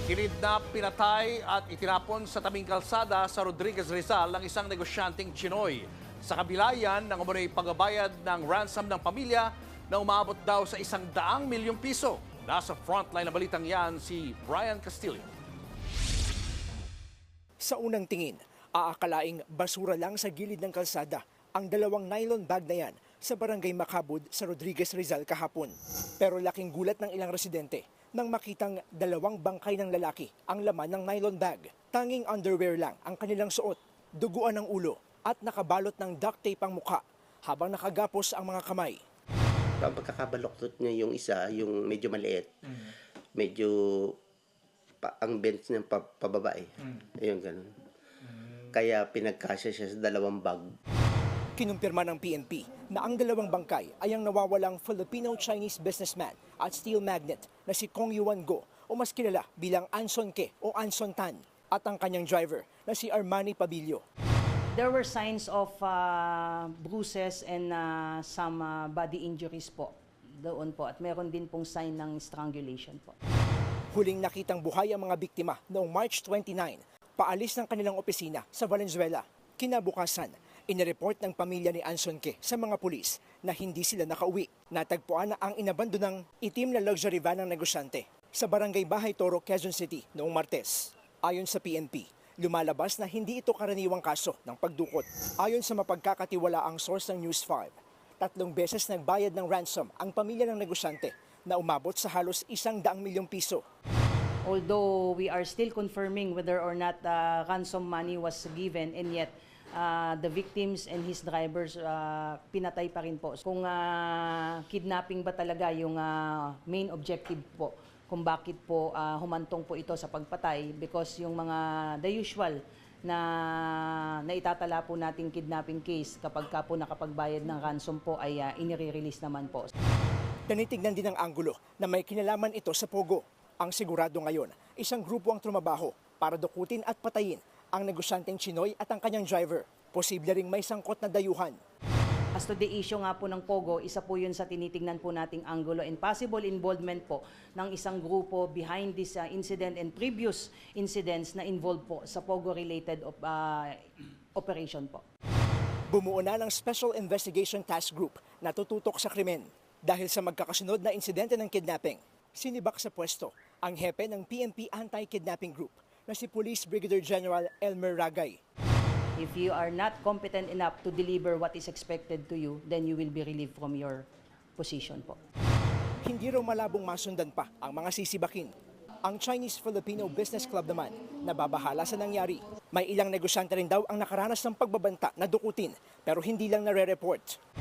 Kinidnap, pinatay at itinapon sa tabing kalsada sa Rodriguez Rizal ang isang negosyanteng Chinoy. Sa kabila yan ng umunoy pagbabayad ng ransom ng pamilya na umabot daw sa 100 milyong piso. Nasa frontline na balitang yan si Brian Castillo. Sa unang tingin, aakalaing basura lang sa gilid ng kalsada ang dalawang nylon bag na yan sa barangay Macabud sa Rodriguez Rizal kahapon. Pero laking gulat ng ilang residente nang makitang dalawang bangkay ng lalaki ang laman ng nylon bag. Tanging underwear lang ang kanilang suot, duguan ng ulo at nakabalot ng duct tape ang mukha habang nakagapos ang mga kamay. Ang pagkakabaloktot niya yung isa, yung medyo maliit, medyo ang bench niya pababae. Ayun, ganun. Kaya pinagkasya siya sa dalawang bag. Kinumpirma ng PNP na ang dalawang bangkay ay ang nawawalang Filipino-Chinese businessman at steel magnate na si Kong Yuan Go o mas kilala bilang Anson Ke o Anson Tan at ang kanyang driver na si Armani Pabilio. There were signs of bruises and some body injuries po doon po at meron din pong sign ng strangulation po. Huling nakitang buhay ang mga biktima noong March 29, paalis ng kanilang opisina sa Valenzuela. Kinabukasan, inireport ng pamilya ni Anson Ke sa mga pulis na hindi sila nakauwi. Natagpuan na ang inabandonang itim na luxury van ng negosyante sa barangay Bahay Toro, Quezon City noong Martes. Ayon sa PNP, lumalabas na hindi ito karaniwang kaso ng pagdukot. Ayon sa mapagkakatiwalaang source ng News 5, 3 beses nagbayad ng ransom ang pamilya ng negosyante na umabot sa halos 100 milyong piso. Although we are still confirming whether or not ransom money was given and yet the victims and his drivers pinatay pa rin po. Kung kidnapping ba talaga yung main objective po, kung bakit po humantong po ito sa pagpatay, because yung mga the usual na naitatala po nating kidnapping case kapag ka po nakapagbayad ng ransom po ay inire-release naman po. Tinitignan din ang anggulo na may kinalaman ito sa Pogo. Ang sigurado ngayon, isang grupo ang trumabaho para dukutin at patayin ang negosyanteng Chinoy at ang kanyang driver. Posible ring may sangkot na dayuhan. As to the issue nga po ng Pogo, isa po yun sa tinitignan po nating anggulo and possible involvement po ng isang grupo behind this incident and previous incidents na involved po sa Pogo-related operation po. Bumuo na ng Special Investigation Task Group na tututok sa krimen. Dahil sa magkakasunod na insidente ng kidnapping, sinibak sa pwesto ang hepe ng PNP Anti-Kidnapping Group na si Police Brigadier General Elmer Ragay. If you are not competent enough to deliver what is expected to you, then you will be relieved from your position po. Hindi raw malabong masundan pa ang mga sisibakin. Ang Chinese-Filipino Business Club naman nababahala sa nangyari. May ilang negosyante rin daw ang nakaranas ng pagbabanta na dukutin pero hindi lang nare-report.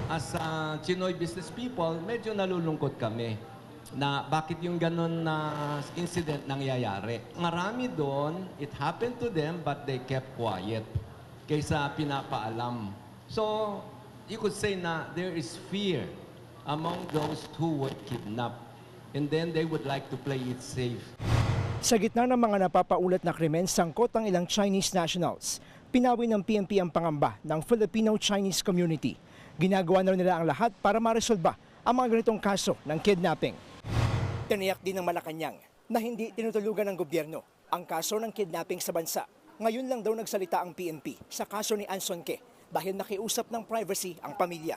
As Chinoy business people, medyo nalulungkot kami na bakit yung ganun na incident nangyayari. Marami doon, it happened to them but they kept quiet kaysa pinapaalam. So, you could say na there is fear among those who were kidnapped and then they would like to play it safe. Sa gitna ng mga napapaulat na krimen sangkot ang ilang Chinese nationals, pinawi ng PNP ang pangamba ng Filipino-Chinese community. Ginagawa na nila ang lahat para maresolba ang mga ganitong kaso ng kidnapping. Tiniyak din ng Malacanang na hindi tinutulugan ng gobyerno ang kaso ng kidnapping sa bansa. Ngayon lang daw nagsalita ang PNP sa kaso ni Anson Ke dahil nakiusap ng privacy ang pamilya.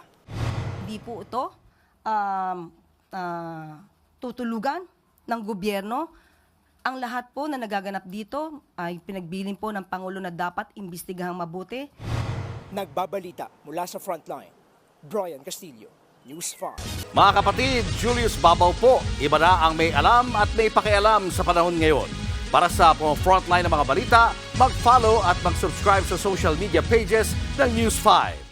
Di po ito tutulugan ng gobyerno. Ang lahat po na nagaganap dito ay pinagbilin po ng Pangulo na dapat imbestigahang mabuti. Nagbabalita mula sa frontline, Brian Castillo, News 5. Mga kapatid, Julius Babaw po. Iba na ang may alam at may pakialam sa panahon ngayon. Para sa frontline ng mga balita, mag-follow at mag-subscribe sa social media pages ng News 5.